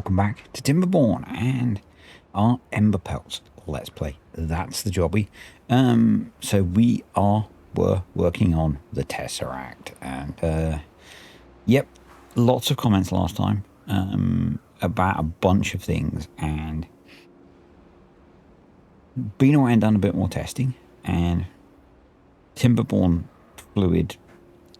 welcome back to Timberborn and our Emberpelts Let's Play. That's the jobby. So we're working on the Tesseract, and yep, lots of comments last time about a bunch of things, and been away and done a bit more testing, and Timberborn fluid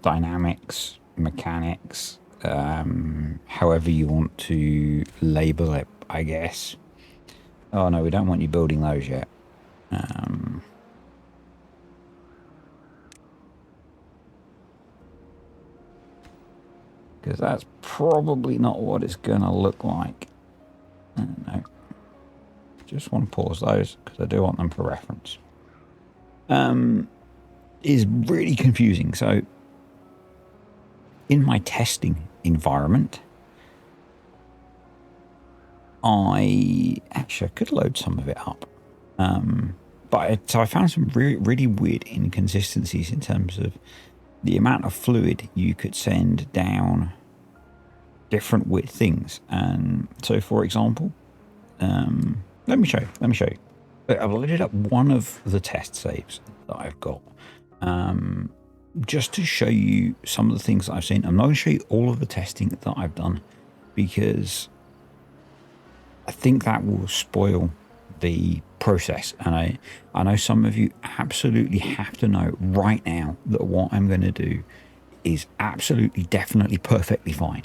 dynamics, mechanics, however you want to label it, I guess. Oh no, we don't want you building those yet. Because that's probably not what it's gonna look like. No, just want to pause those because I do want them for reference. Is really confusing. So in my testing environment, I could load some of it up, so I found some really weird inconsistencies in terms of the amount of fluid you could send down different weird things. And so, for example, let me show you. I've loaded up one of the test saves that I've got, just to show you some of the things that I've seen. I'm not going to show you all of the testing that I've done, because I think that will spoil the process. And I know some of you absolutely have to know right now that what I'm going to do is absolutely, definitely, perfectly fine.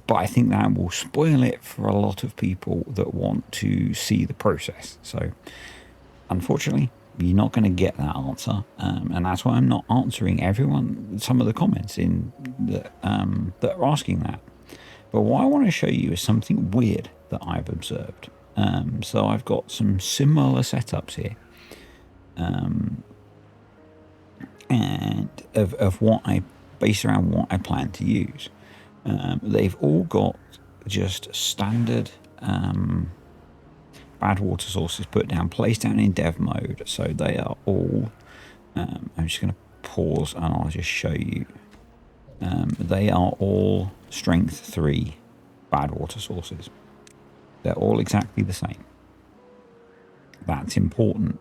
But I think that will spoil it for a lot of people that want to see the process. So unfortunately, you're not going to get that answer, and that's why I'm not answering some of the comments in that are asking that. But what I want to show you is something weird that I've observed. So I've got some similar setups here, and of what I base around what I plan to use. They've all got just standard bad water sources put down, placed down in dev mode. So they are all, I'm just going to pause and I'll just show you. They are all strength 3 bad water sources. They're all exactly the same. That's important,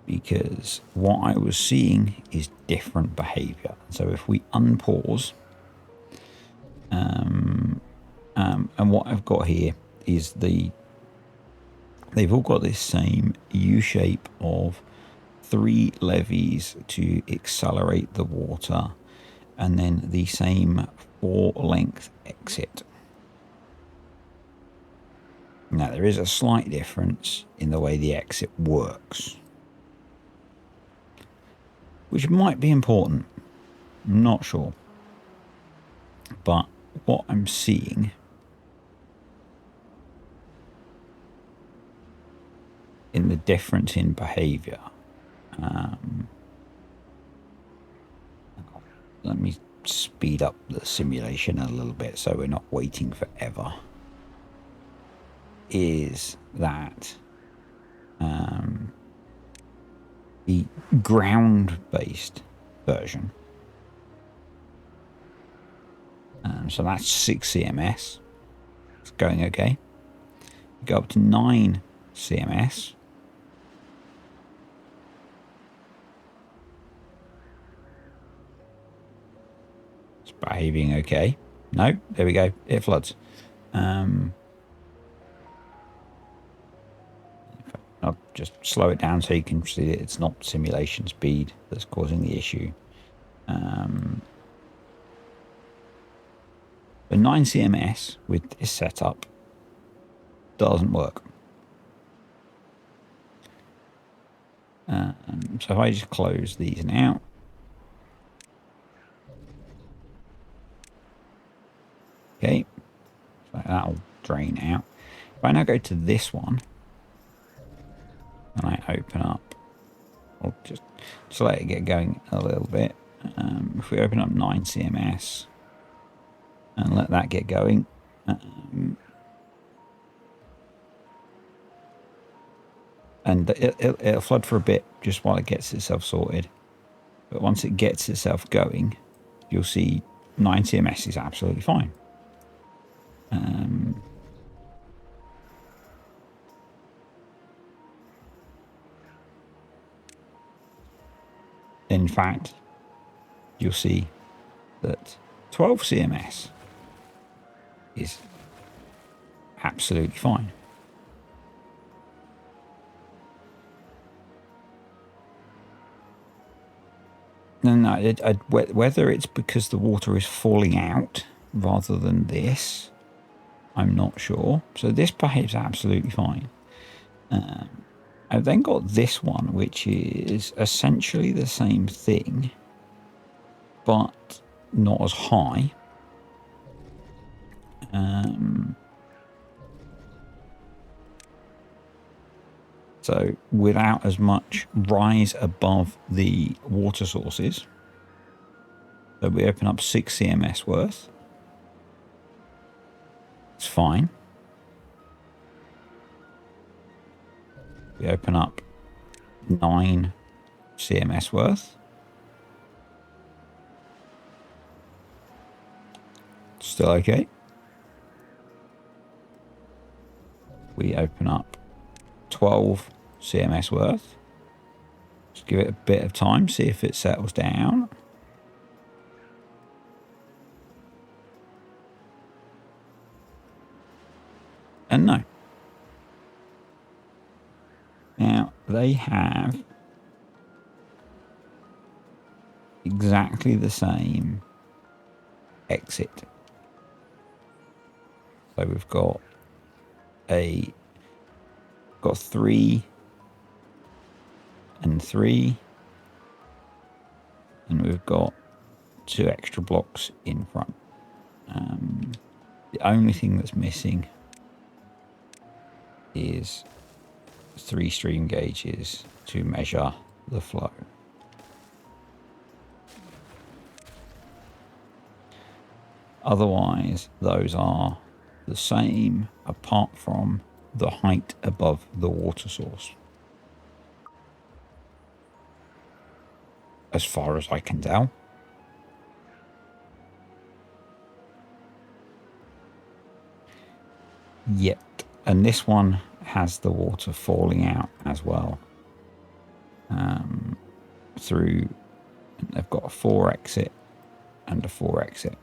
because what I was seeing is different behavior. So if we unpause, and what I've got here is they've all got this same U shape of 3 levies to accelerate the water, and then the same 4 length exit. Now there is a slight difference in the way the exit works, which might be important. I'm not sure. But what I'm seeing in the difference in behavior, let me speed up the simulation a little bit so we're not waiting forever, is that the ground-based version, so that's 6 CMS, it's going okay. Go up to 9 CMS, it's behaving okay. No, there we go, it floods. I'll just slow it down so you can see that it's not simulation speed that's causing the issue. The 9 CMS with this setup doesn't work. So if I just close these now, okay, so that'll drain out. If I now go to this one and I open up, I'll just let it get going a little bit. If we open up 9 CMS and let that get going, and it'll flood for a bit just while it gets itself sorted. But once it gets itself going, you'll see 9 CMS is absolutely fine. In fact, you'll see that 12 CMS is absolutely fine. No, whether it's because the water is falling out rather than this, I'm not sure. So this behaves absolutely fine. I've then got this one, which is essentially the same thing, but not as high. So without as much rise above the water sources. So we open up 6 CMS worth. It's fine. We open up 9 CMS worth. Still okay. We open up 12 CMS worth. Just give it a bit of time, see if it settles down. And no. Now, they have exactly the same exit. So we've got 3 and 3, and we've got 2 extra blocks in front. The only thing that's missing is 3 stream gauges to measure the flow. Otherwise, those are the same apart from the height above the water source. As far as I can tell. Yet, and this one has the water falling out as well. Through, they've got a 4 exit and a 4 exit.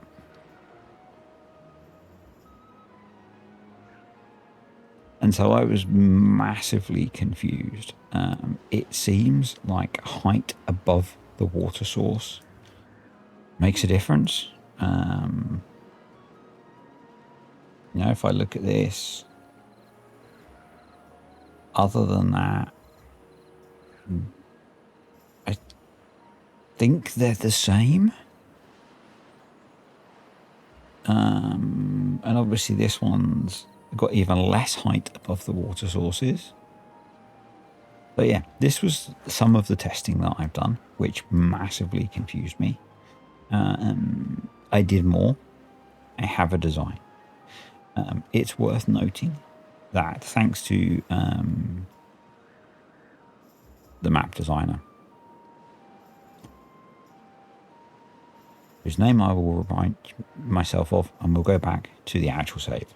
And so I was massively confused. It seems like height above the water source makes a difference. You know, if I look at this, other than that, I think they're the same. And obviously this one's got even less height above the water sources. But yeah, this was some of the testing that I've done, which massively confused me. I did more. I have a design. It's worth noting that thanks to the map designer, whose name I will remind myself of, and we'll go back to the actual save.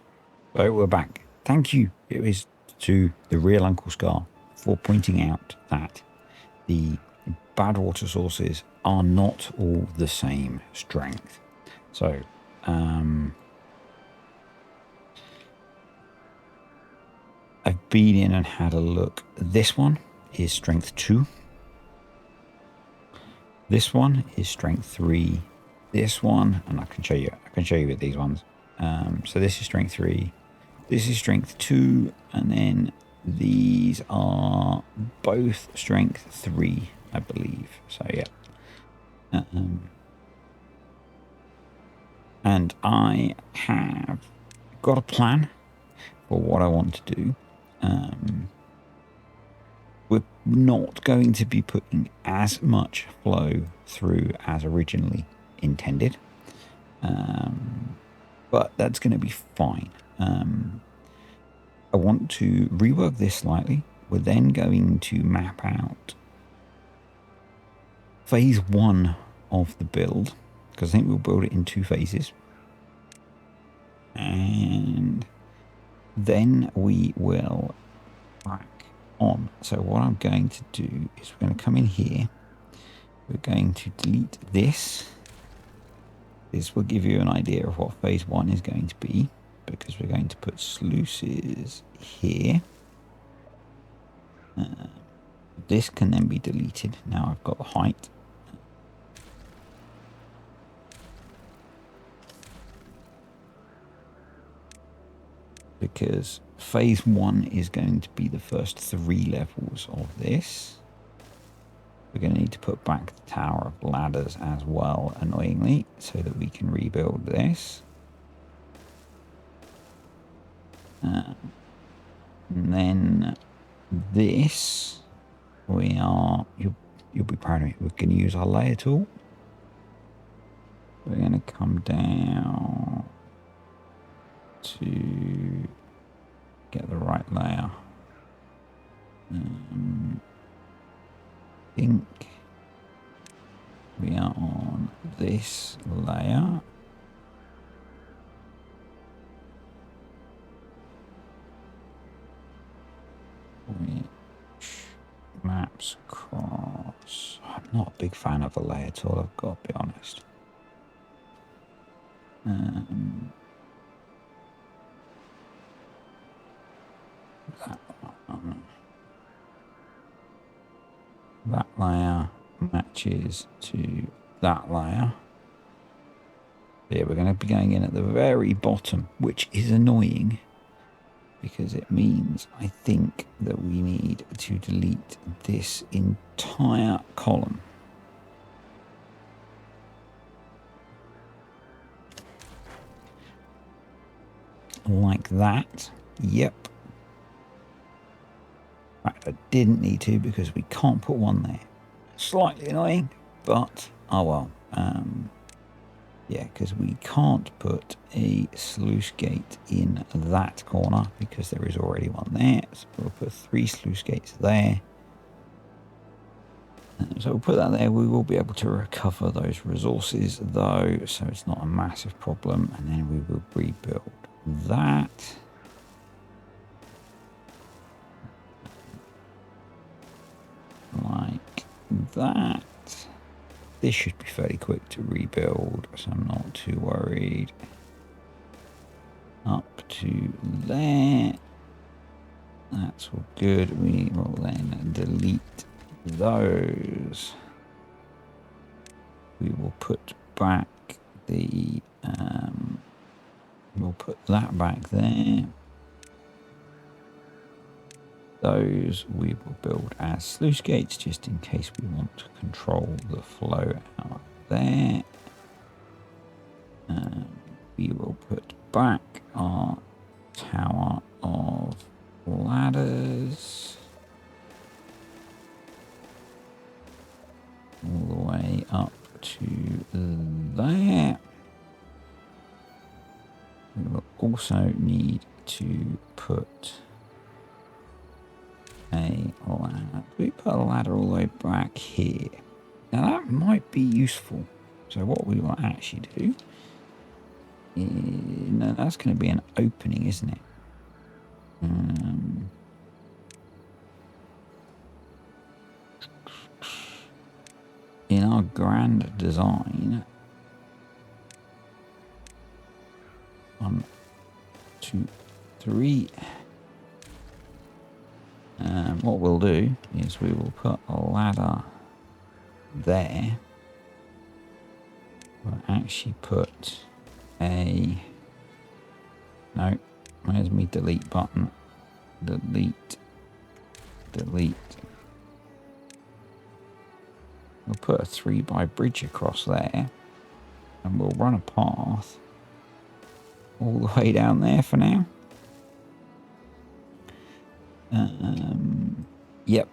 So we're back. Thank you. It was to the real Uncle Scar for pointing out that the bad water sources are not all the same strength. So, I've been in and had a look. This one is strength 2. This one is strength 3. This one, and I can show you with these ones. So this is strength 3. This is strength 2, and then these are both strength 3, I believe. So yeah. And I have got a plan for what I want to do. We're not going to be putting as much flow through as originally intended, but that's going to be fine. I want to rework this slightly. We're then going to map out phase 1 of the build, because I think we'll build it in 2 phases. And then we will back on. So what I'm going to do is we're going to come in here. We're going to delete this. This will give you an idea of what phase 1 is going to be, because we're going to put sluices here. This can then be deleted. Now I've got the height. Because phase 1 is going to be the first 3 levels of this. We're going to need to put back the tower of ladders as well, annoyingly, so that we can rebuild this. And then this, we are, you'll be proud of me, we're going to use our layer tool. We're going to come down to get the right layer. I think we are on this layer. Which maps across. I'm not a big fan of the layer tool, I've got to be honest. That layer matches to that layer. Yeah, we're going to be going in at the very bottom, which is annoying because it means I think that we need to delete this entire column. Like that. Yep. Right, I didn't need to because we can't put one there. Slightly annoying, but oh well. Yeah, because we can't put a sluice gate in that corner because there is already one there. So we'll put 3 sluice gates there. So we'll put that there. We will be able to recover those resources though, so it's not a massive problem. And then we will rebuild that. Like that. This should be fairly quick to rebuild, so I'm not too worried. Up to there. That's all good. We will then delete those. We will put back the... we'll put that back there. Those we will build as sluice gates just in case we want to control the flow out there. We will put back our tower of ladders all the way up to there. We will also need to put a ladder. We put a ladder all the way back here. Now that might be useful. So what we will actually do is, no, that's going to be an opening, isn't it? In our grand design, 1, 2, 3. What we'll do is we will put a ladder there. We'll actually put a... No, where's my delete button? Delete. Delete. We'll put a 3x bridge across there. And we'll run a path all the way down there for now. Yep.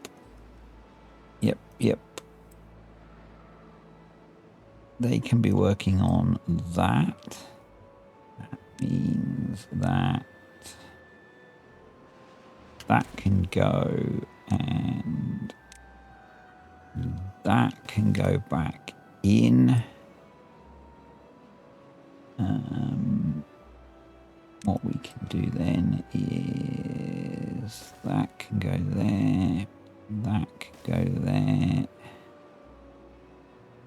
They can be working on that. That means that that can go and that can go back in. do then is that can go there, that can go there,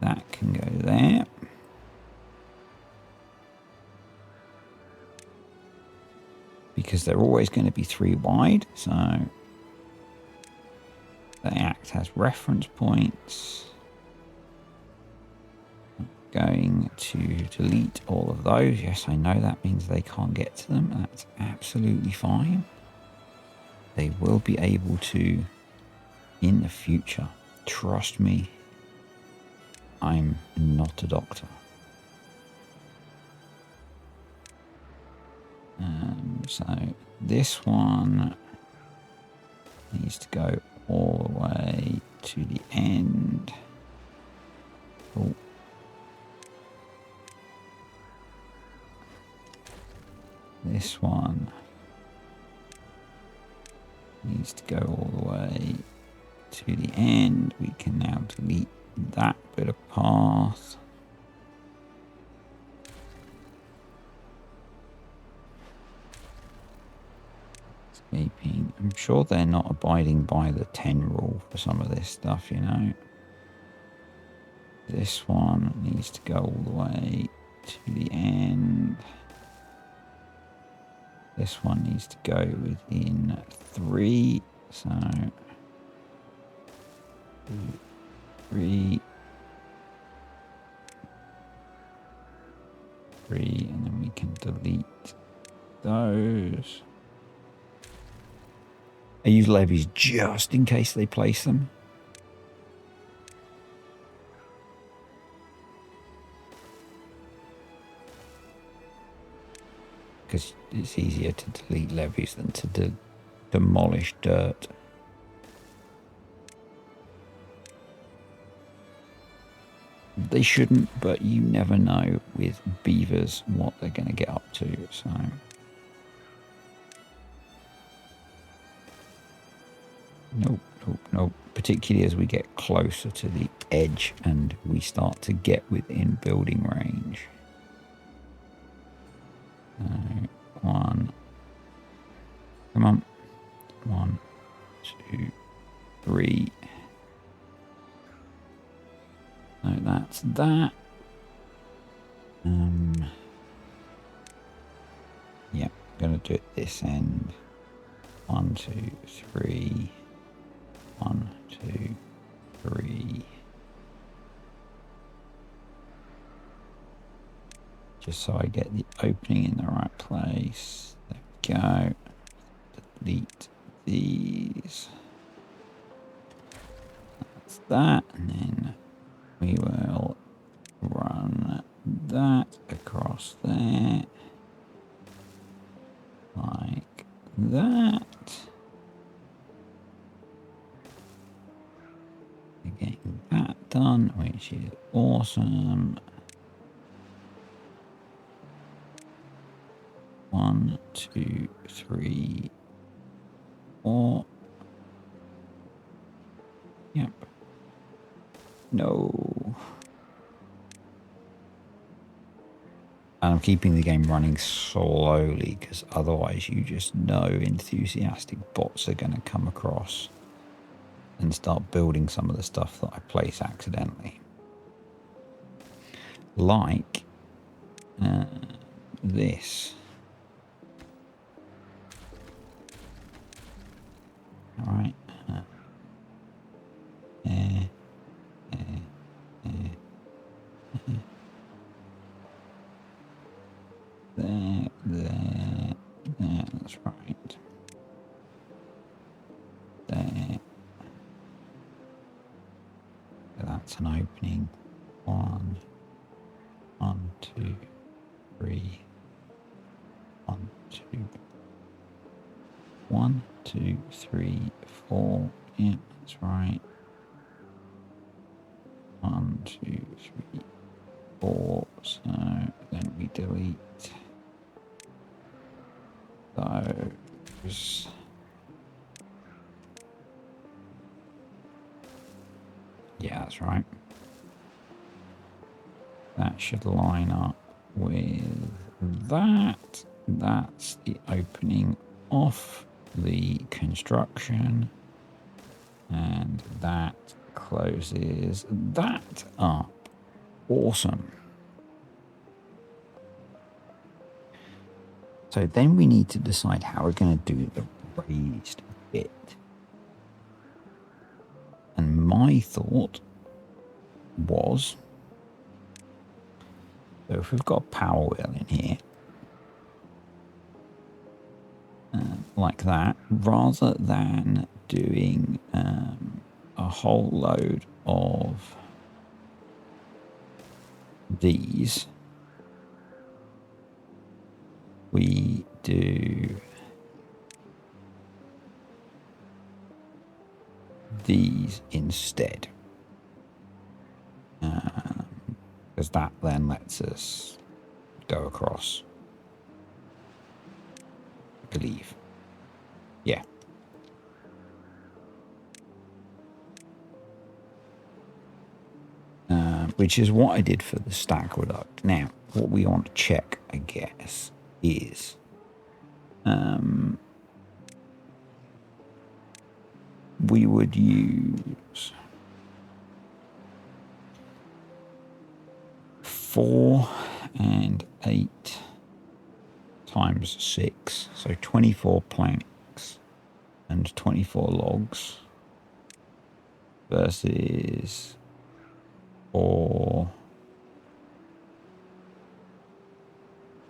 that can go there. Because they're always going to be 3 wide, so they act as reference points. I'm going to delete all of those. Yes, I know that means they can't get to them. That's absolutely fine. They will be able to in the future. Trust me, I'm not a doctor. So this one needs to go all the way to the end. Oh. This one needs to go all the way to the end. We can now delete that bit of path. I'm sure they're not abiding by the 10 rule for some of this stuff, you know. This one needs to go all the way to the end. This one needs to go within 3. So 3, 3, and then we can delete those. I use levies just in case they place them. Because it's easier to delete levies than to demolish dirt. They shouldn't, but you never know with beavers what they're going to get up to, so... Nope, nope, nope. Particularly as we get closer to the edge and we start to get within building range. 1. Come on. 1, 2, 3. So that's that. Yeah, I'm going to do it this end. 1, 2, 3. 1, 2, 3. Just so I get the opening in the right place. There we go. Delete these. That's that. And then we will run that across there. Like that. Getting that done, which is awesome. 1, 2, 3, 4. Yep. No. And I'm keeping the game running slowly because otherwise you just know enthusiastic bots are going to come across and start building some of the stuff that I place accidentally. Like this. All right. There, that's right. There. That's an opening. 1, 2, 3. 1, 2. 1, 2, 3, 4. Yeah, that's right. 1, 2, 3, 4. So then we delete those. Yeah, that's right. That should line up with that. That's the opening off the construction, and that closes that up. Awesome. So then we need to decide how we're going to do the raised bit. And my thought was, so if we've got a power wheel in here, like that, rather than doing a whole load of these, we do these instead, because that then lets us go across, I believe. Yeah. Which is what I did for the stack reduct. Now, what we want to check, I guess, is we would use 4 and 8 times 6, so 24 planks and 24 logs versus 4.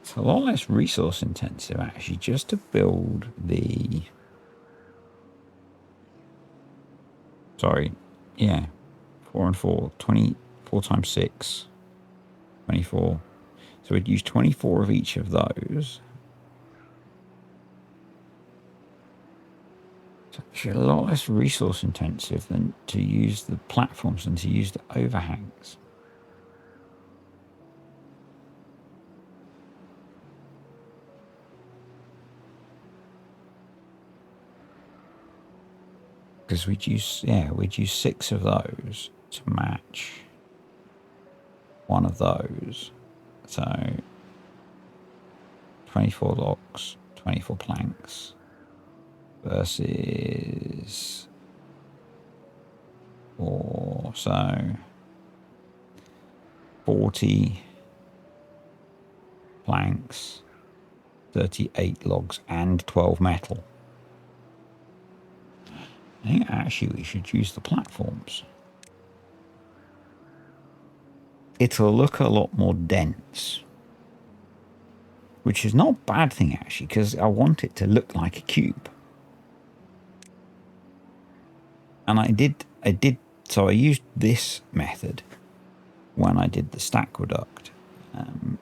It's a lot less resource intensive actually, just to build the, sorry, yeah, 4 and 4, 24 times 6, 24. So we'd use 24 of each of those. It's actually a lot less resource intensive than to use the platforms and to use the overhangs. Because we'd use 6 of those to match one of those. So 24 logs, 24 planks versus 4, so 40 planks, 38 logs, and 12 metal. I think actually we should use the platforms. It'll look a lot more dense, which is not a bad thing actually, because I want it to look like a cube. And I used this method when I did the stack reduct,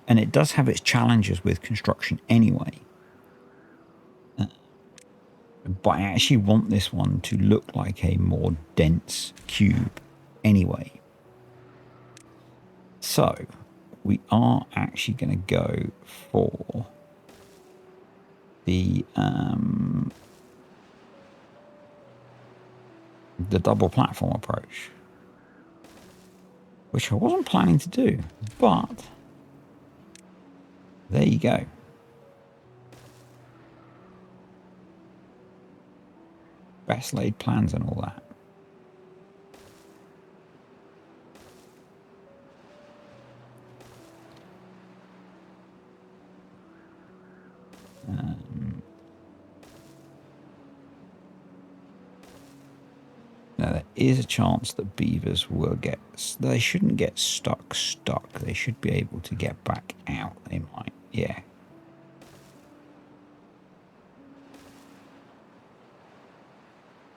and it does have its challenges with construction anyway. But I actually want this one to look like a more dense cube anyway. So we are actually going to go for the double platform approach, which I wasn't planning to do, but there you go. Best laid plans and all that. Now there is a chance that beavers will get, they shouldn't get stuck. They should be able to get back out. They might, yeah.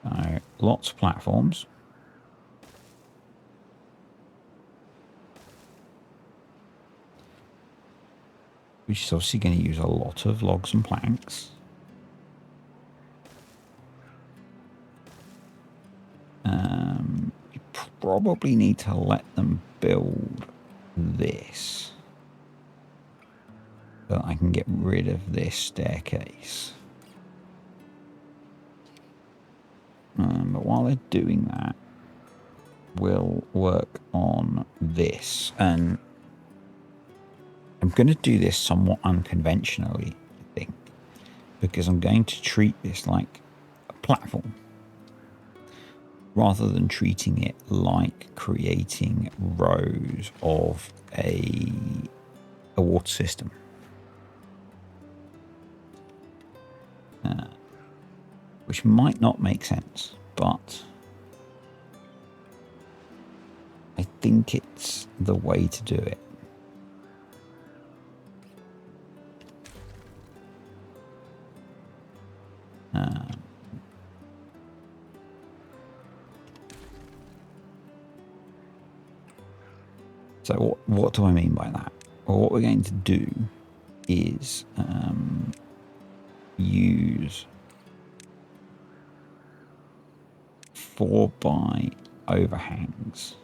So lots of platforms. Which is obviously going to use a lot of logs and planks. You probably need to let them build this so that I can get rid of this staircase. But while they're doing that, we'll work on this. And I'm going to do this somewhat unconventionally, I because I'm going to treat this like a platform rather than treating it like creating rows of a water system. Which might not make sense, but I think it's the way to do it. So what do I mean by that? Well, what we're going to do is use 4x overhangs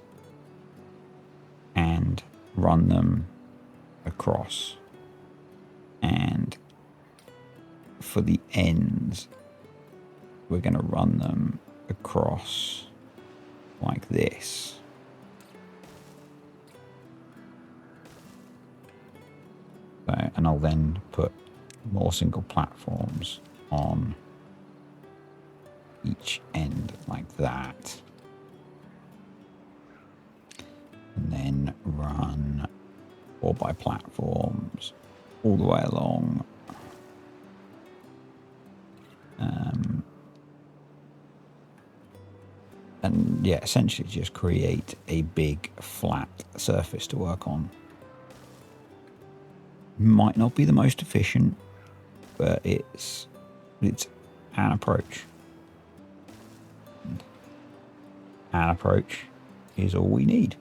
and run them across, and for the ends we're going to run them across like this. So, and I'll then put more single platforms on each end like that, and then run 4x platforms all the way along. And yeah, essentially just create a big flat surface to work on. Might not be the most efficient, but it's an approach. An approach is all we need.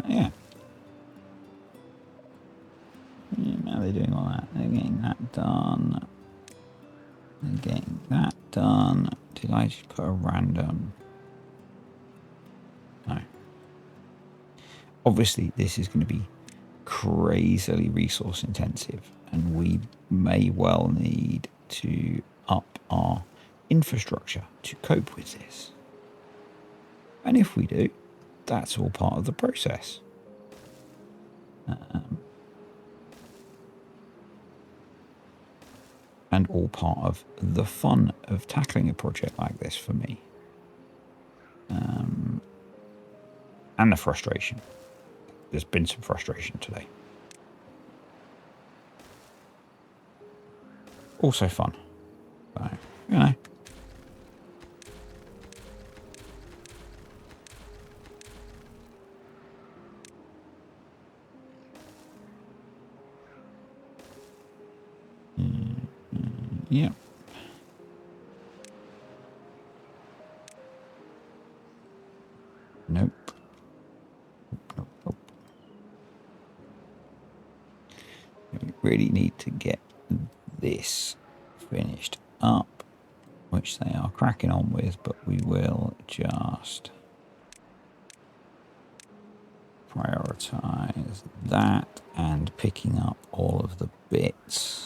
Yeah. Now they're doing all that. They're getting that done. They're getting that done. Did I just put a random? No. Obviously, this is going to be crazily resource intensive, and we may well need to up our infrastructure to cope with this. And if we do, that's all part of the process. And all part of the fun of tackling a project like this for me. And the frustration. There's been some frustration today. Also fun. So, you know. Yeah. Nope. Nope. We really need to get this finished up, which they are cracking on with, but we will just prioritize that and picking up all of the bits.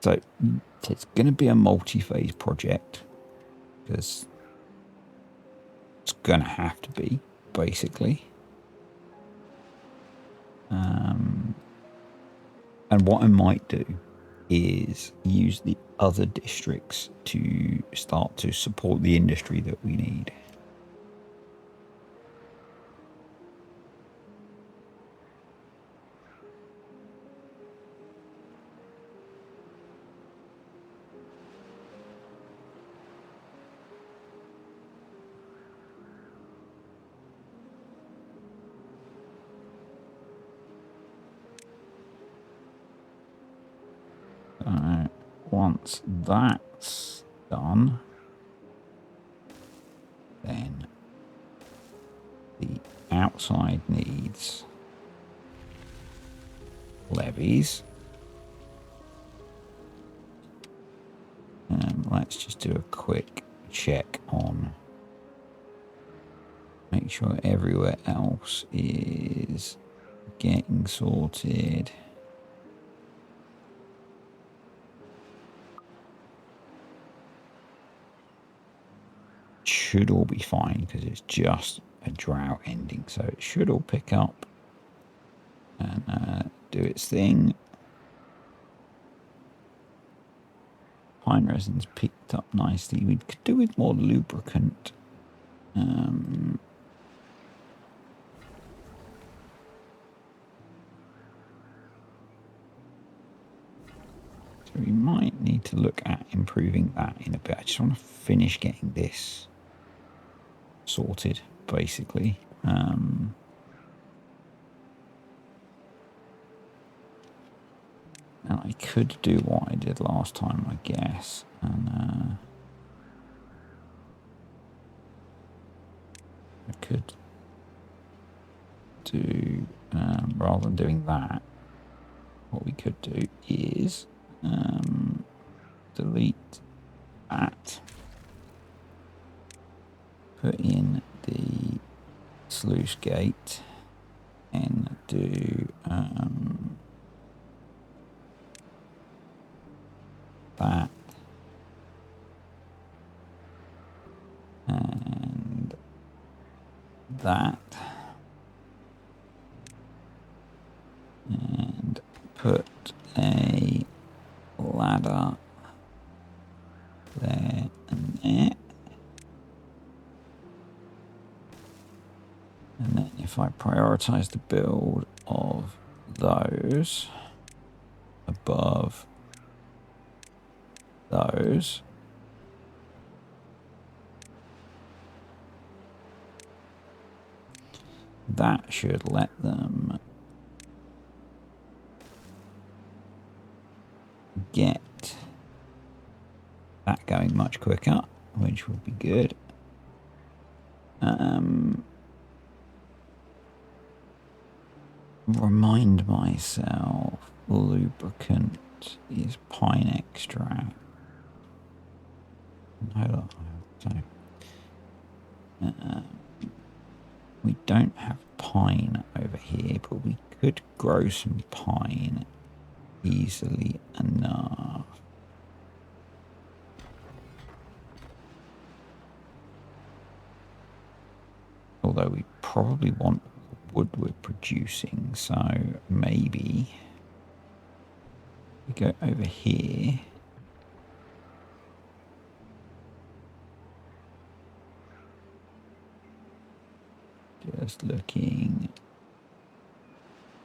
So it's going to be a multi-phase project, because it's going to have to be, basically. And what I might do is use the other districts to start to support the industry that we need. Once that's done, then the outside needs levies. Let's just do a quick check on, make Make sure everywhere else is getting sorted. Should all be fine because it's just a drought ending, so it should all pick up and do its thing. Pine resin's picked up nicely. We could do with more lubricant. So we might need to look at improving that in a bit. I just want to finish getting this sorted, basically. And I could do what I did last time, I guess. And I could do, rather than doing that, what we could do is delete that, put in the sluice gate, and do that, and that, and put a ladder there and there. And then if I prioritize the build of those above those, that should let them get that going much quicker, which would be good. Remind myself, lubricant is pine extract. Hold on. So, we don't have pine over here, but we could grow some pine easily enough. Although we probably want wood we're producing, so maybe we go over here. Just looking.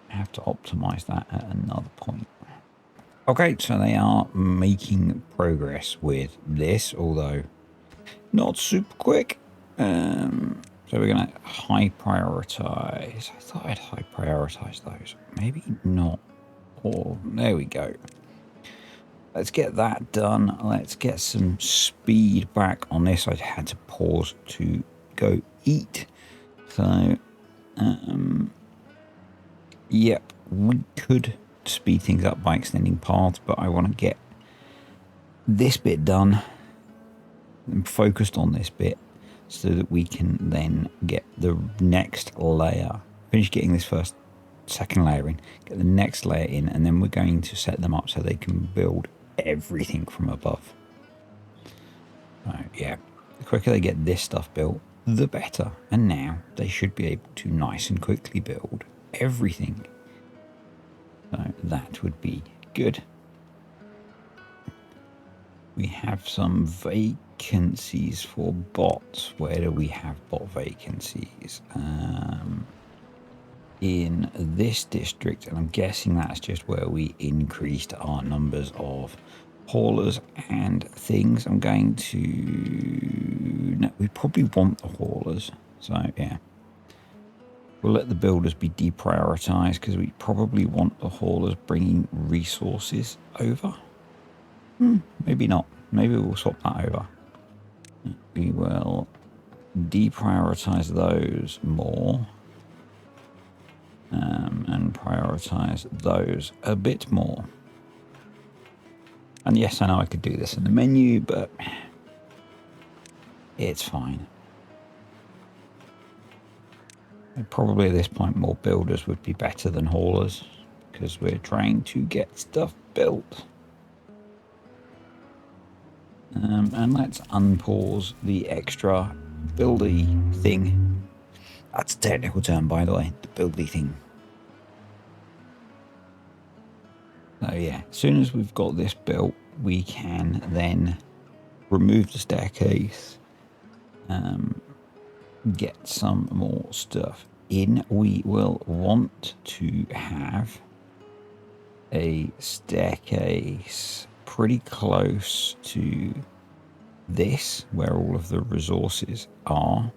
I have to optimize that at another point. Okay, so they are making progress with this, although not super quick. So we're going to high prioritize. I thought I'd high prioritize those. Maybe not. Or there we go. Let's get that done. Let's get some speed back on this. I had to pause to go eat. So, yep, we could speed things up by extending paths, but I want to get this bit done and focused on this bit so that we can then get the next layer, finish getting this second layer in, get the next layer in, and then we're going to set them up so they can build everything from above. So, yeah, the quicker they get this stuff built, the better. And now they should be able to nice and quickly build everything. So that would be good. We have some vacancies for bots. Where do we have bot vacancies? In this district, and I'm guessing that's just where we increased our numbers of haulers and things. I'm going to... No, we probably want the haulers. So, yeah. We'll let the builders be deprioritized because we probably want the haulers bringing resources over. Maybe not. Maybe we'll swap that over. We will deprioritize those more. And prioritize those a bit more. And yes, I know I could do this in the menu, but it's fine. And probably at this point more builders would be better than haulers, because we're trying to get stuff built. And let's unpause the extra buildy thing. That's a technical term, by the way, the buildy thing. So yeah, as soon as we've got this built, we can then remove the staircase, get some more stuff in. We will want to have a staircase pretty close to this, where all of the resources are.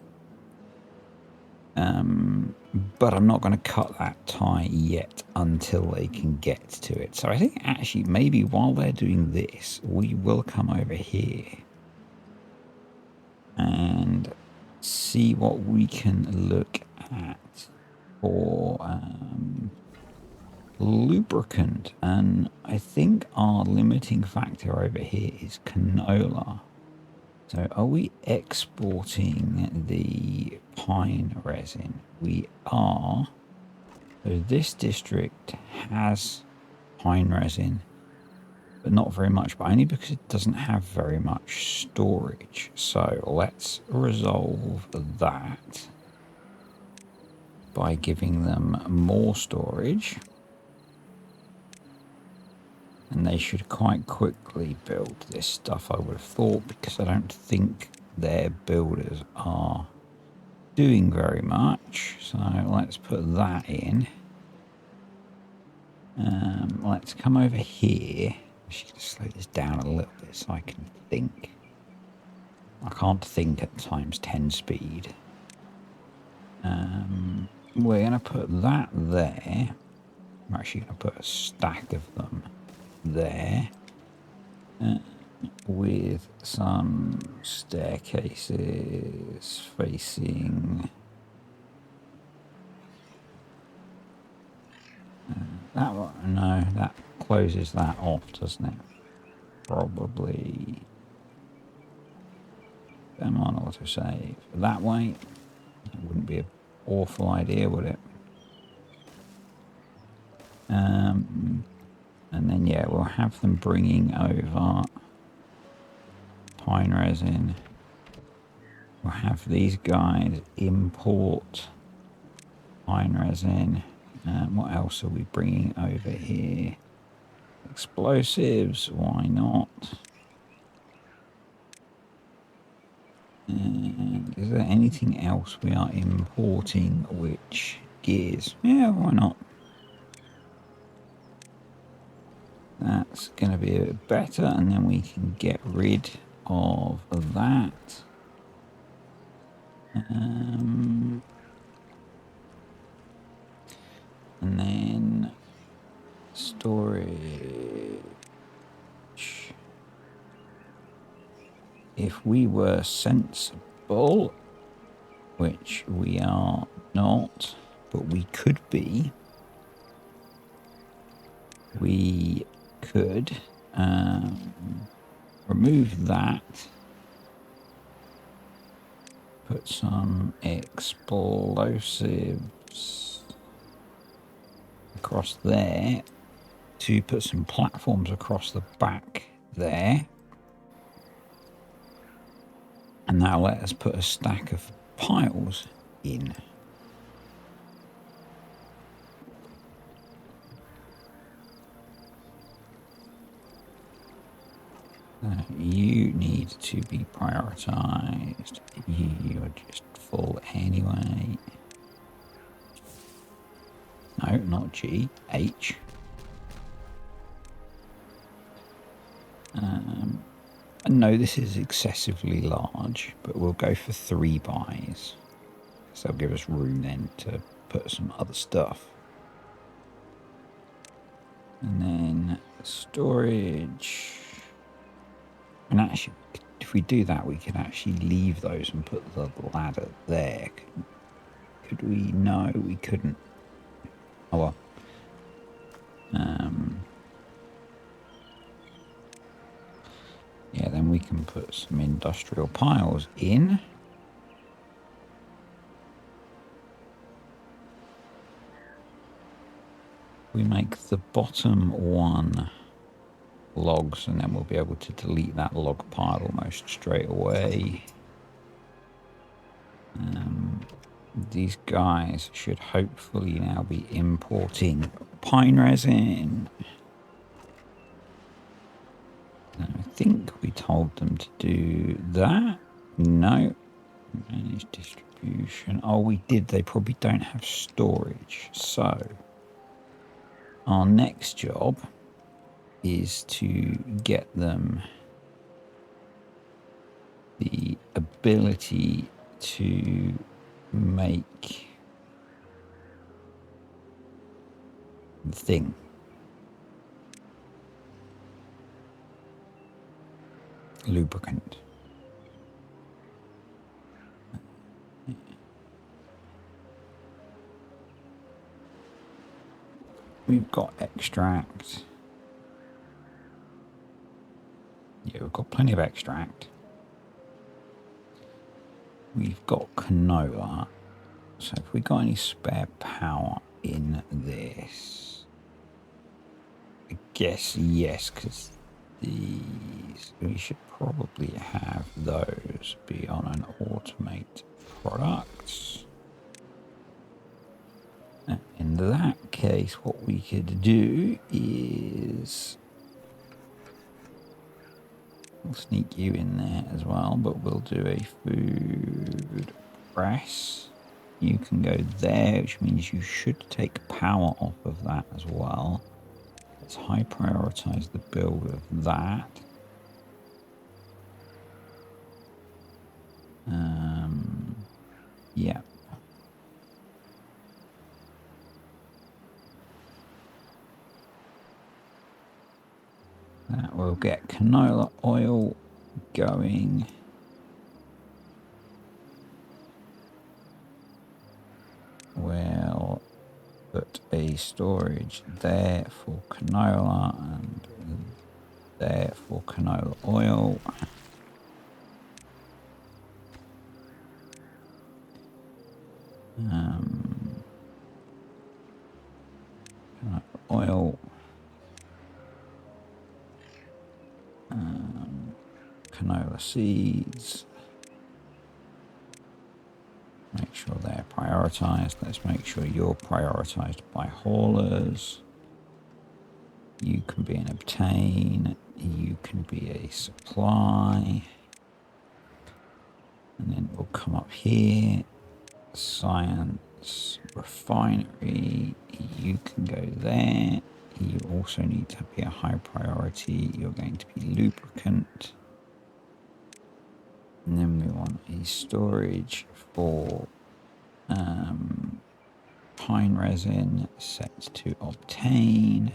But I'm not going to cut that tie yet until they can get to it. So I think actually maybe while they're doing this, we will come over here and see what we can look at for lubricant. And I think our limiting factor over here is canola. So are we exporting the pine resin? We are. So this district has pine resin, but not very much, but only because it doesn't have very much storage. So let's resolve that by giving them more storage. And they should quite quickly build this stuff, I would have thought, because I don't think their builders are doing very much. So let's put that in. Let's come over here. I should slow this down a little bit so I can think. I can't think at times 10 speed. We're going to put that there. I'm actually going to put a stack of them there. With some staircases facing that one. No, that closes that off, doesn't it? Probably them on autosave that way. That wouldn't be an awful idea, would it? And then yeah, we'll have them bringing over pine resin. We'll have these guys import pine resin. What else are we bringing over here? Explosives, why not? And is there anything else we are importing which gears? Yeah, why not? That's going to be a bit better, and then we can get rid of that. And then storage. If we were sensible, which we are not, but we could be, we could remove that, put some explosives across there to put some platforms across the back there. And now let us put a stack of piles in. You need to be prioritized. You're just full anyway. No, not G, H. No, this is excessively large, but we'll go for 3 buys. So that'll give us room then to put some other stuff. And then storage. And actually, if we do that, we can actually leave those and put the ladder there. Could we? No, we couldn't. Oh well. Yeah, then we can put some industrial piles in. we make the bottom one logs, and then we'll be able to delete that log pile almost straight away. These guys should hopefully now be importing pine resin. And I think we told them to do that. No. Manage distribution. Oh, we did. They probably don't have storage. So our next job is to get them the ability to make the thing. Lubricant. We've got extract. Yeah, we've got plenty of extract. We've got canola. So if we got any spare power in this, I guess yes, because these, we should probably have those be on an automate products. And in that case, what we could do is, we'll sneak you in there as well, but we'll do a food press. You can go there, which means you should take power off of that as well. Let's high prioritize the build of that. Yeah. That will get canola oil going. We'll put a storage there for canola and there for canola oil. Canola oil. Canola seeds. Make sure they're prioritized. Let's make sure you're prioritized by haulers. You can be an obtain. You can be a supply. And then we'll come up here. Science, refinery. You can go there. You also need to be a high priority. You're going to be lubricant. And then we want a storage for pine resin set to obtain.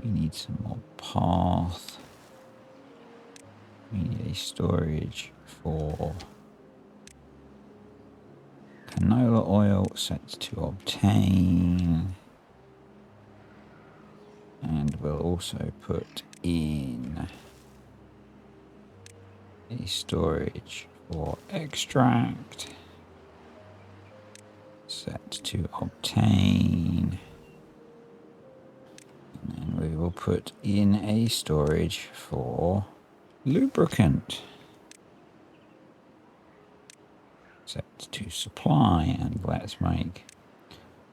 We need some more path. We need a storage for canola oil set to obtain. And we'll also put in a storage for extract set to obtain. And then we will put in a storage for lubricant set to supply, and let's make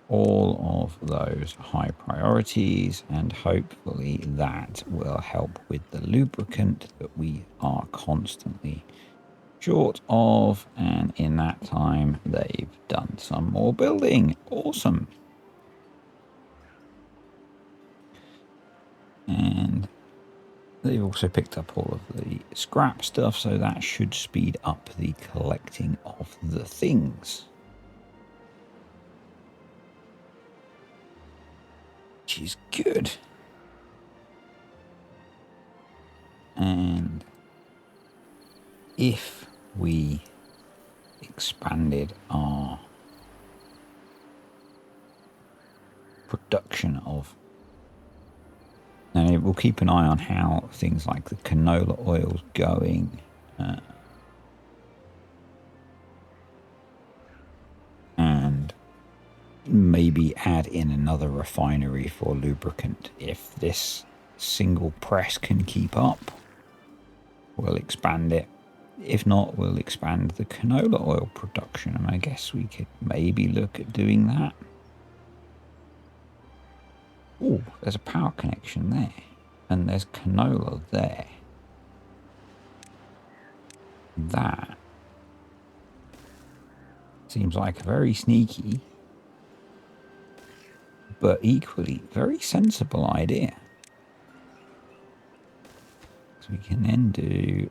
all of those high priorities, and hopefully that will help with the lubricant that we are constantly short of. And in that time they've done some more building. Awesome. And they've also picked up all of the scrap stuff, so that should speed up the collecting of the things. Which is good. And if we expanded our production of, and we'll keep an eye on how things like the canola oil's going. And maybe add in another refinery for lubricant. If this single press can keep up, we'll expand it. If not, we'll expand the canola oil production, and I guess we could maybe look at doing that. Oh, there's a power connection there, and there's canola there. That seems like a very sneaky, but equally very sensible idea. So we can then do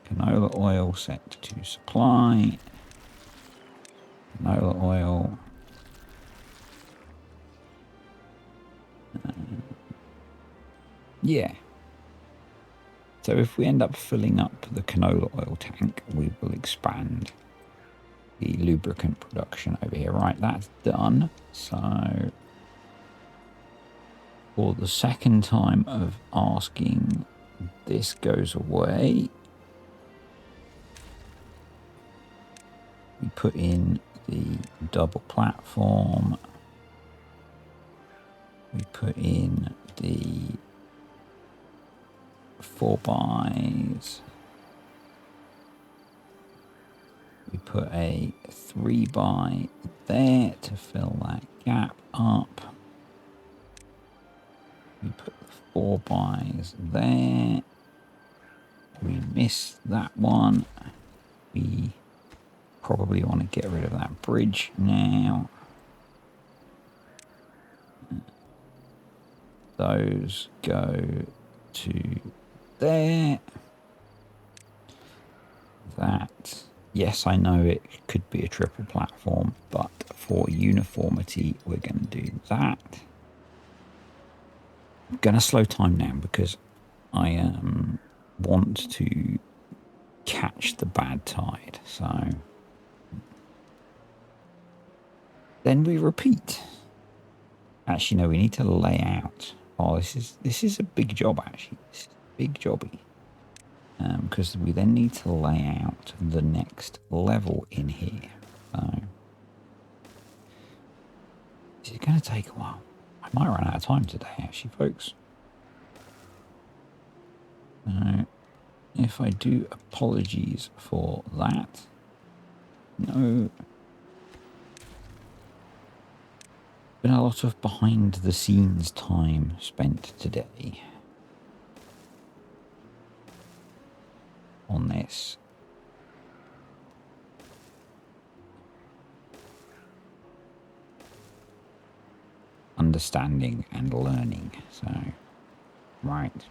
canola oil set to supply, canola oil, yeah. So if we end up filling up the canola oil tank, we will expand the lubricant production over here. Right, that's done. So for the second time of asking, this goes away. We put in the double platform. We put in the 4x. We put a 3x there to fill that gap up. We put the 4x's there. We missed that one. We probably want to get rid of that bridge now. Those go to there. That, yes, I know it could be a triple platform, but for uniformity, we're going to do that. I'm going to slow time down because I want to catch the bad tide. So then we repeat. Actually, no, we need to lay out. Oh, this is a big job, actually. This is a big jobby. Because we then need to lay out the next level in here. So this is going to take a while. I might run out of time today, actually, folks. If I do, apologies for that. No. Been a lot of behind the scenes time spent today on this. Understanding and learning. So, right.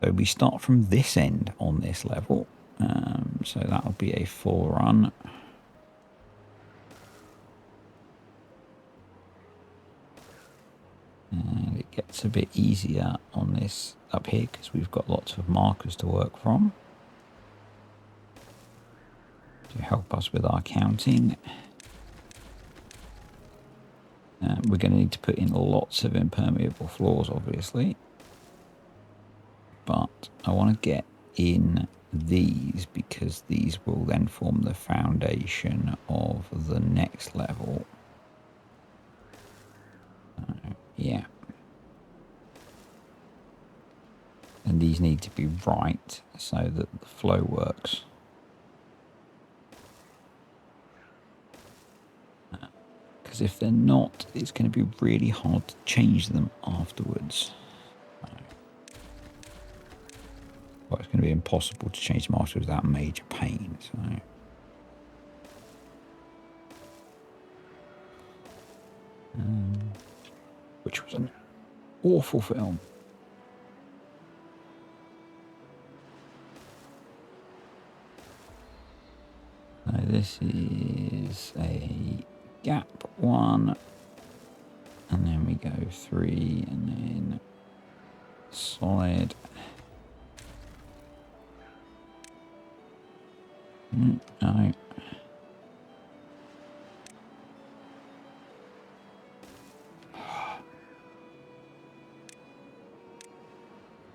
So we start from this end on this level. So that'll be a full run. And it gets a bit easier on this up here because we've got lots of markers to work from to help us with our counting. We're going to need to put in lots of impermeable floors, obviously. But I want to get in these because these will then form the foundation of the next level. Yeah. And these need to be right so that the flow works. Because if they're not, it's going to be really hard to change them afterwards. Well, it's going to be impossible to change them afterwards without major pain. So. Which was an awful film. So this is a gap 1, and then we go 3, and then solid. No.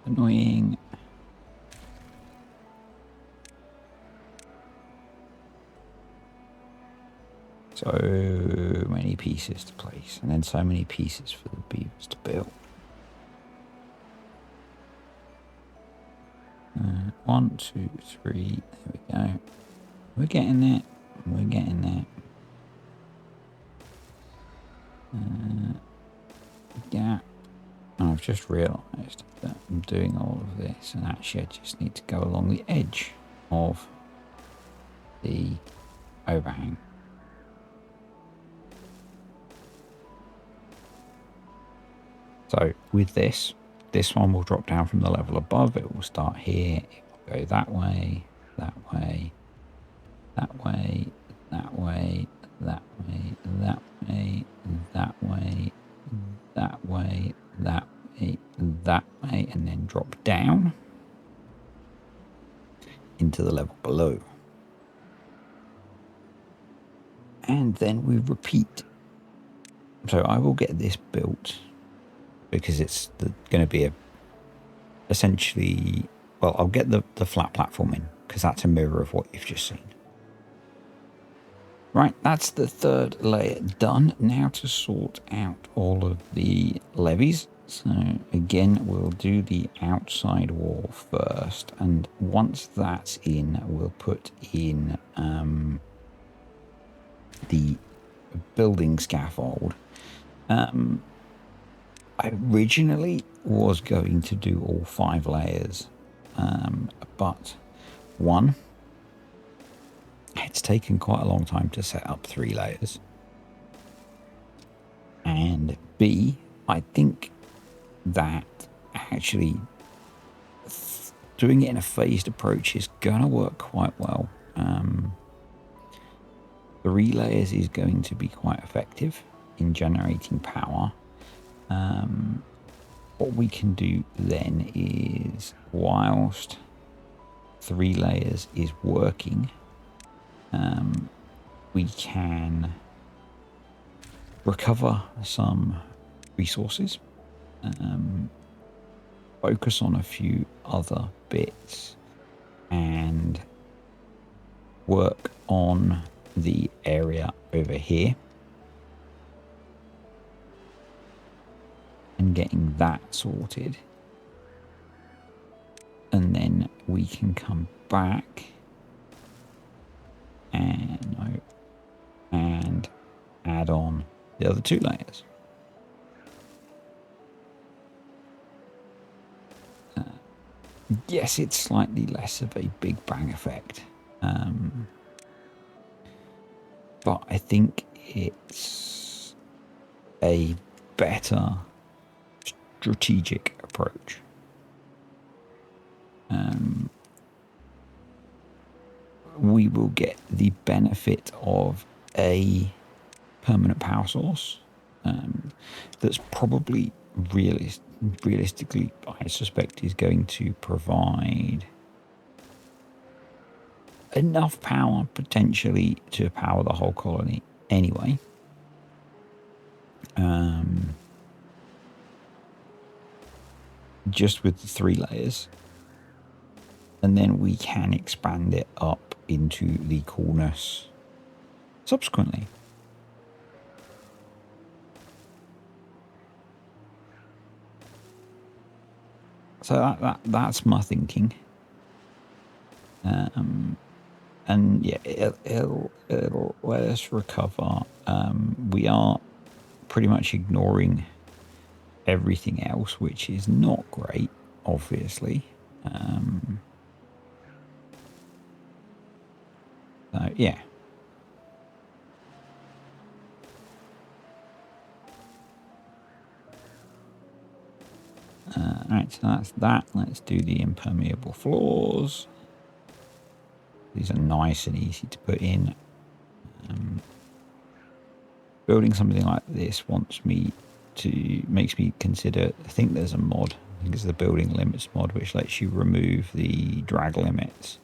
Annoying. So many pieces to place, and then so many pieces for the beavers to build. 1, 2, 3. There we go. We're getting there. We're getting there. Yeah. And I've just realised that I'm doing all of this, and actually I just need to go along the edge of the overhang. So with this one will drop down from the level above. It will start here. It will go that way, that way, that way, that way, that way, that way, that way, that way, that way, that way, and then drop down into the level below. And then we repeat. So I will get this built because it's going to be essentially, well, I'll get the flat platform in because that's a mirror of what you've just seen. Right, that's the third layer done. Now to sort out all of the levees. So again, we'll do the outside wall first, and once that's in, we'll put in the building scaffold. I originally was going to do all 5 layers, but one, it's taken quite a long time to set up 3 layers, and B, I think that actually doing it in a phased approach is going to work quite well. 3 layers is going to be quite effective in generating power. What we can do then is, whilst 3 layers is working, we can recover some resources, focus on a few other bits, and work on the area over here and getting that sorted, and then we can come back and add on the other 2 layers. Yes, it's slightly less of a big bang effect, but I think it's a better strategic approach. We will get the benefit of a permanent power source that's probably realistically, I suspect, is going to provide enough power potentially to power the whole colony anyway. Just with the 3 layers, and then we can expand it up into the coolness subsequently. So that's my thinking. And yeah, it'll let us recover. We are pretty much ignoring everything else, which is not great, obviously. So yeah. Alright, so that's that. Let's do the impermeable floors. These are nice and easy to put in. Building something like this makes me consider, I think there's a mod, I think it's the building limits mod, which lets you remove the drag limits.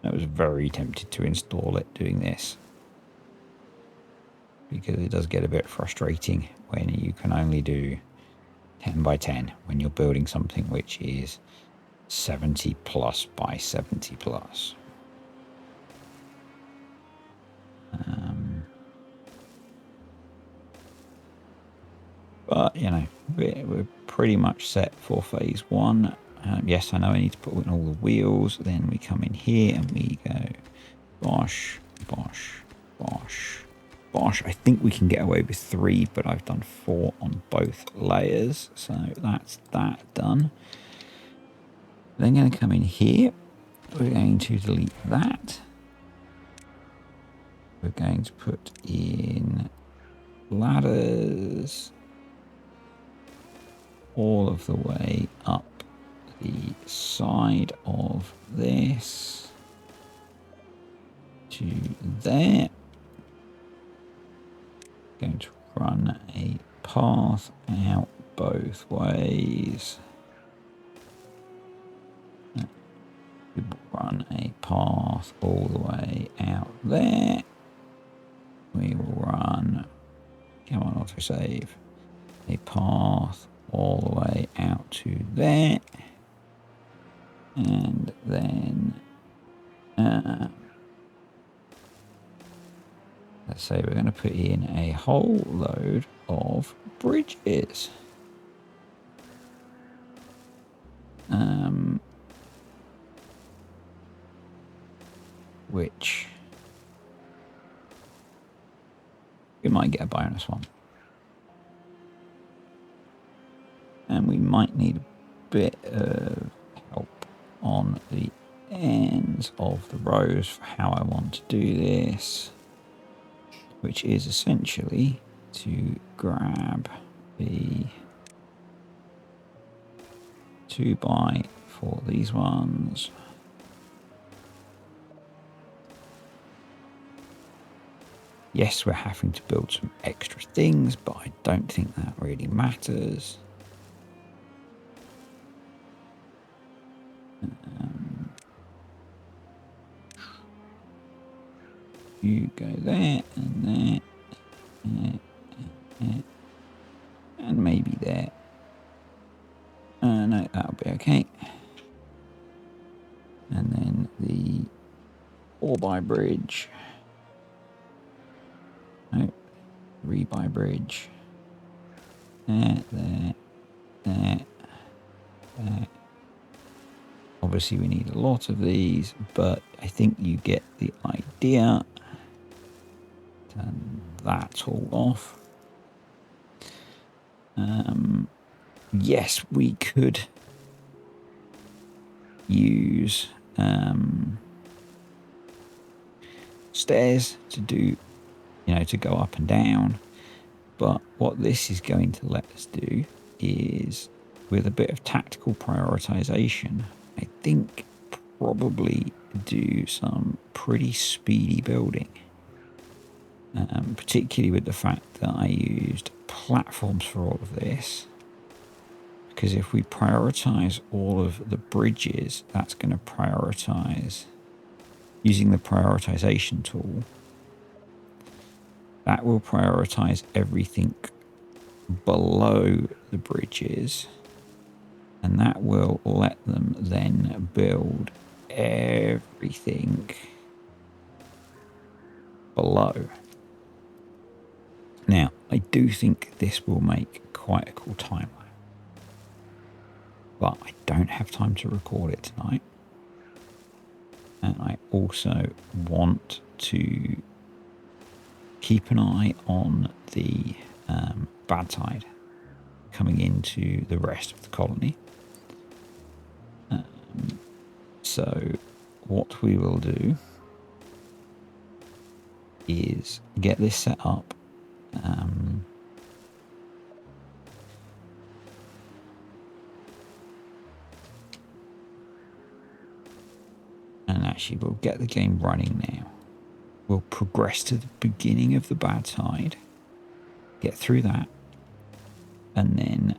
I was very tempted to install it doing this, because it does get a bit frustrating when you can only do 10 by 10 when you're building something which is 70 plus by 70 plus. But, you know, we're pretty much set for phase one. Yes, I know I need to put in all the wheels. Then we come in here and we go bosh, bosh, bosh, bosh. I think we can get away with 3, but I've done 4 on both layers. So that's that done. Then going to come in here. We're going to delete that. We're going to put in ladders all of the way up the side of this to there. Going to run a path out both ways. We will run a path all the way out there. We will run, come on, autosave, a path all the way out to there. And then, let's say we're going to put in a whole load of bridges. Which we might get a bonus one. And we might need a bit of help on the ends of the rows for how I want to do this, which is essentially to grab the 2x for these ones. Yes, we're having to build some extra things, but I don't think that really matters. You go there and there, and maybe there. No, that'll be okay. And then the 4x bridge. No, 3x bridge. There, there, there, there. Obviously, we need a lot of these, but I think you get the idea. Turn that all off. Yes, we could use stairs to do, you know, to go up and down. But what this is going to let us do is, with a bit of tactical prioritization, I think probably do some pretty speedy building. Particularly with the fact that I used platforms for all of this. Because if we prioritize all of the bridges, that's going to prioritize, using the prioritization tool, that will prioritize everything below the bridges. And that will let them then build everything below. Now, I do think this will make quite a cool timeline. But I don't have time to record it tonight. And I also want to keep an eye on the bad tide coming into the rest of the colony. So what we will do is get this set up. And actually we'll get the game running now. We'll progress to the beginning of the bad tide, get through that, and then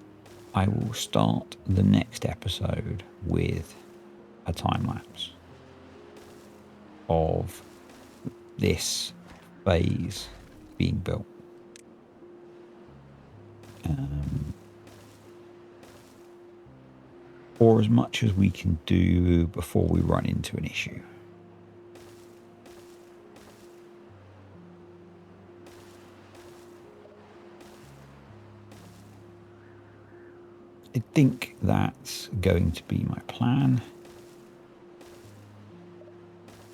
I will start the next episode with a time lapse of this phase being built. Or as much as we can do before we run into an issue. think that's going to be my plan.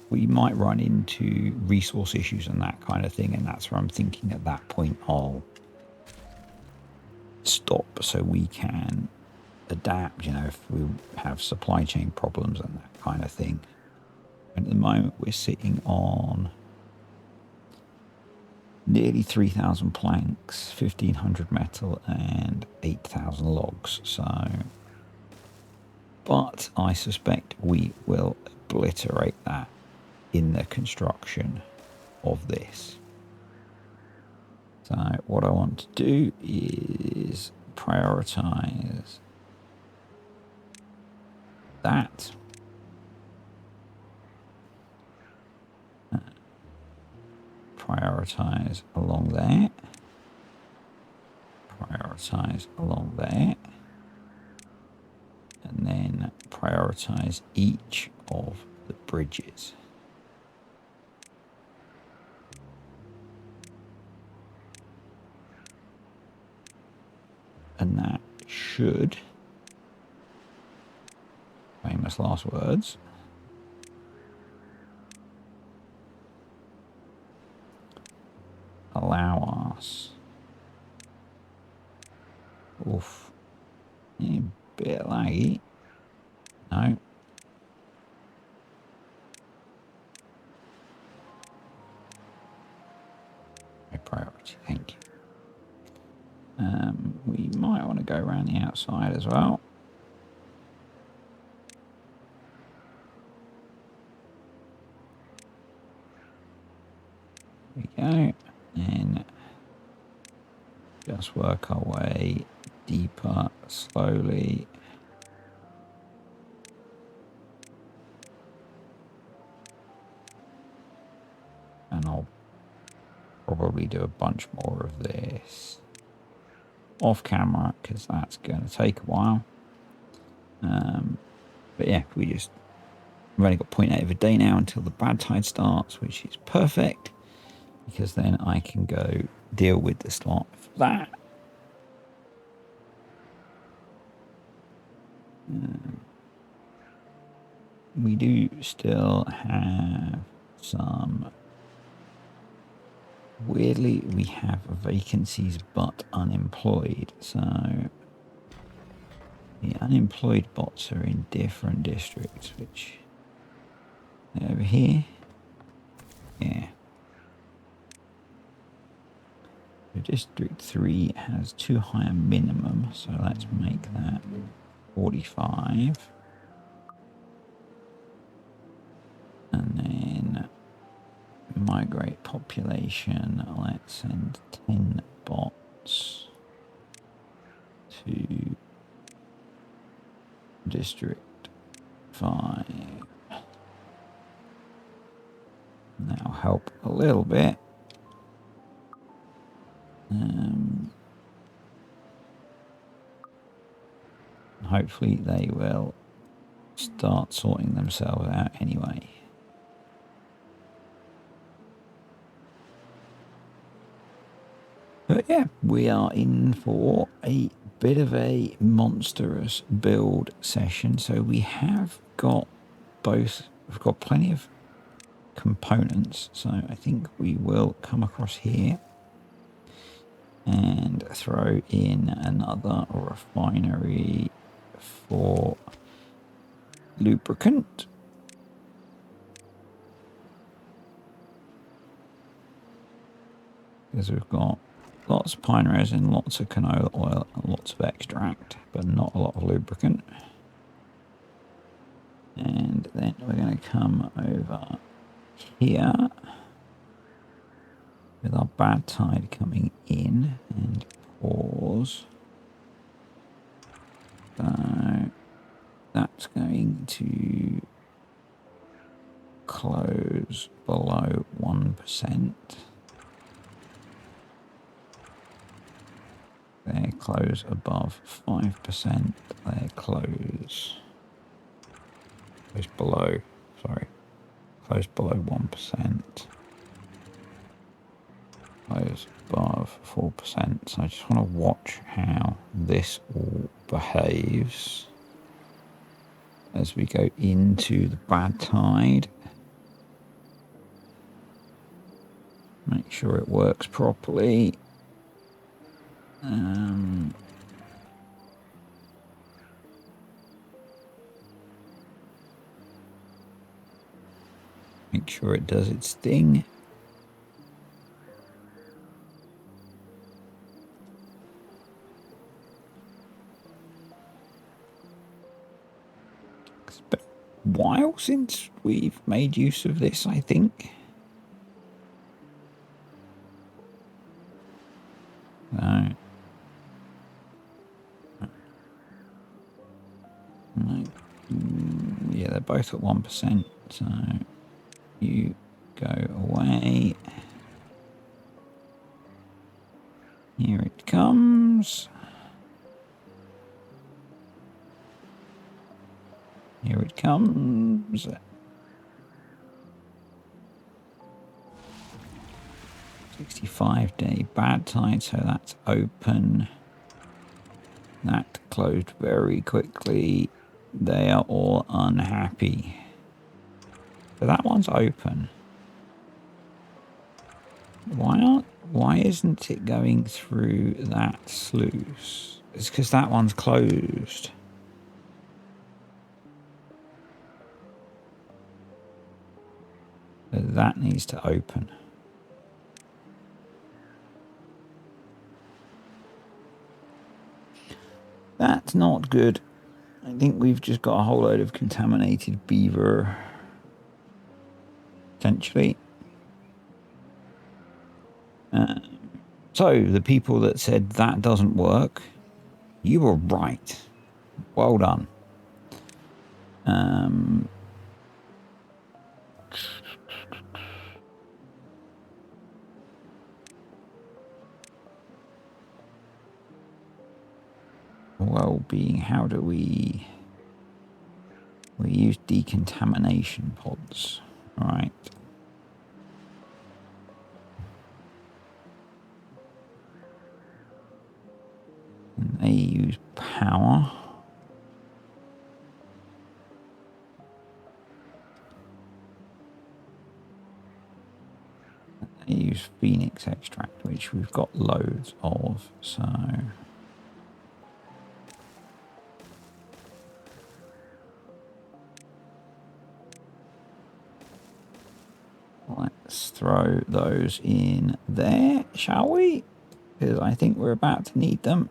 We might run into resource issues and that kind of thing, and that's where I'm thinking at that point I'll stop so we can adapt, you know, if we have supply chain problems and that kind of thing. And at the moment we're sitting on nearly 3,000 planks, 1,500 metal and 8,000 logs. So, but I suspect we will obliterate that in the construction of this. So what I want to do is prioritize that. Prioritize along there. Prioritize along there. And then prioritize each of the bridges. And that should, famous last words, allow us, oof, a bit laggy, no, a priority, thank you. We might want to go around the outside as well. There we go, and just work our way deeper slowly. And I'll probably do a bunch more of this off camera because that's going to take a while. But yeah, we've only got 0.8 of a day now until the bad tide starts, which is perfect because then I can go deal with the slot for that. We do still have some, weirdly we have vacancies but unemployed, so the unemployed bots are in different districts, which over here, yeah. So District 3 has too high a minimum, so let's make that 45. And then migrate population, let's send 10 bots to District 5. That'll help a little bit. Hopefully they will start sorting themselves out anyway. But yeah, we are in for a bit of a monstrous build session. So we have got both, we've got plenty of components. So I think we will come across here and throw in another refinery for lubricant. Because we've got lots of pine resin, lots of canola oil, and lots of extract, but not a lot of lubricant. And then we're going to come over here with our bad tide coming in and pause. So that's going to close below 1%. They close above 5%. They close below, sorry, close below 1%. goes above 4%. So I just want to watch how this all behaves as we go into the bad tide. Make sure it works properly. Make sure it does its thing. It's been a while since we've made use of this, I think. No. Yeah, they're both at 1%. So you go away. Here it comes. Here it comes. 65-day bad tide, so that's open. That closed very quickly. They are all unhappy. So that one's open. Why isn't it going through that sluice? It's because that one's closed. So that needs to open. That's not good. I think we've just got a whole load of contaminated beaver. Potentially. So the people that said that doesn't work, you were right. Well done. Well-being, how do we use decontamination pods, right? And they use power. They use phoenix extract, which we've got loads of, so let's throw those in there, shall we? Because I think we're about to need them.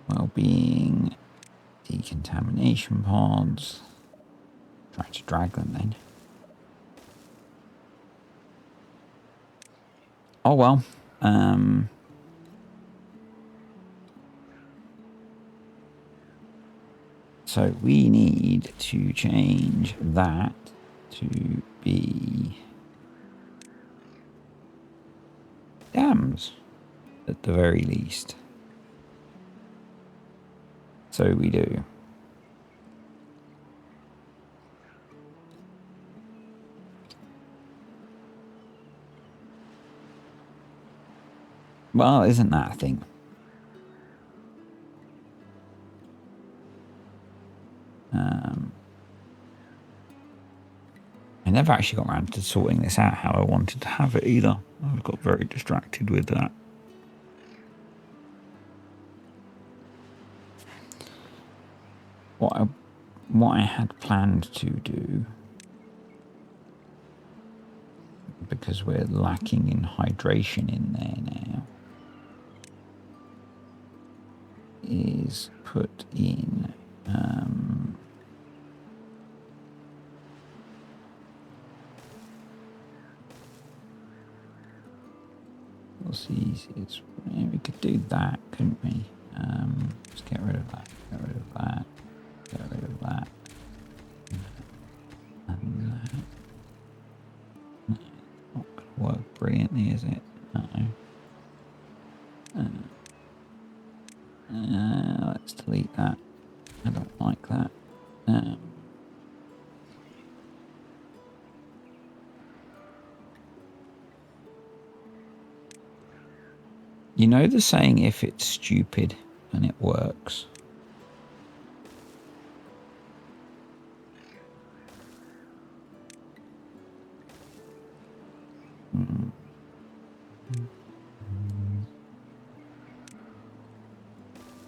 Well-being, decontamination pods. Try to drag them then. Oh well. So we need to change that to be dams at the very least. So we do. Well, isn't that a thing? I never actually got around to sorting this out how I wanted to have it either. I got very distracted with that. What I had planned to do, because we're lacking in hydration in there now, is put in we'll see. We could do that, couldn't we? Let's get rid of that. Get rid of that. Get rid of that. And that. No, not going to work brilliantly, is it? No. Let's delete that. I don't like that. You know the saying, if it's stupid and it works.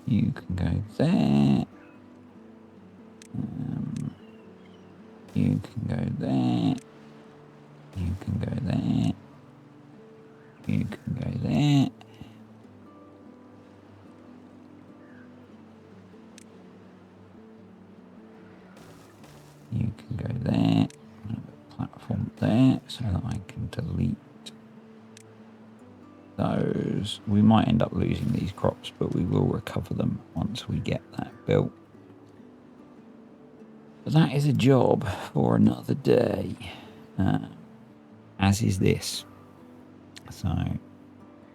You can go there. You can go there. You can go there. You can go there. You can go there. Platform there so that I can delete those. We might end up losing these crops, but we will recover them once we get that built. But that is a job for another day, as is this. So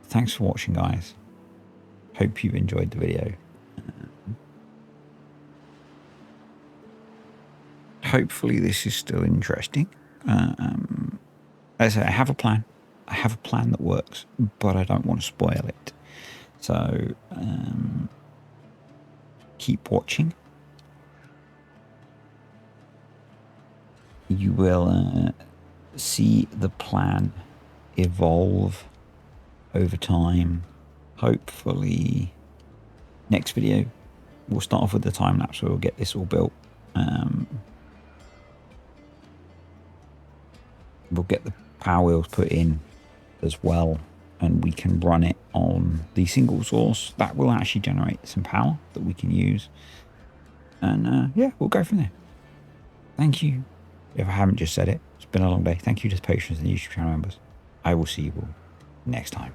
thanks for watching, guys. Hope you've enjoyed the video. Hopefully this is still interesting. As I say, I have a plan. I have a plan that works, but I don't want to spoil it. So keep watching. You will see the plan evolve over time. Hopefully next video we'll start off with the time lapse where we'll get this all built. We'll get the power wheels put in as well, and we can run it on the single source. That will actually generate some power that we can use, and yeah, we'll go from there. Thank you. If I haven't just said it, it's been a long day. Thank you to the patrons and the YouTube channel members. I will see you all next time.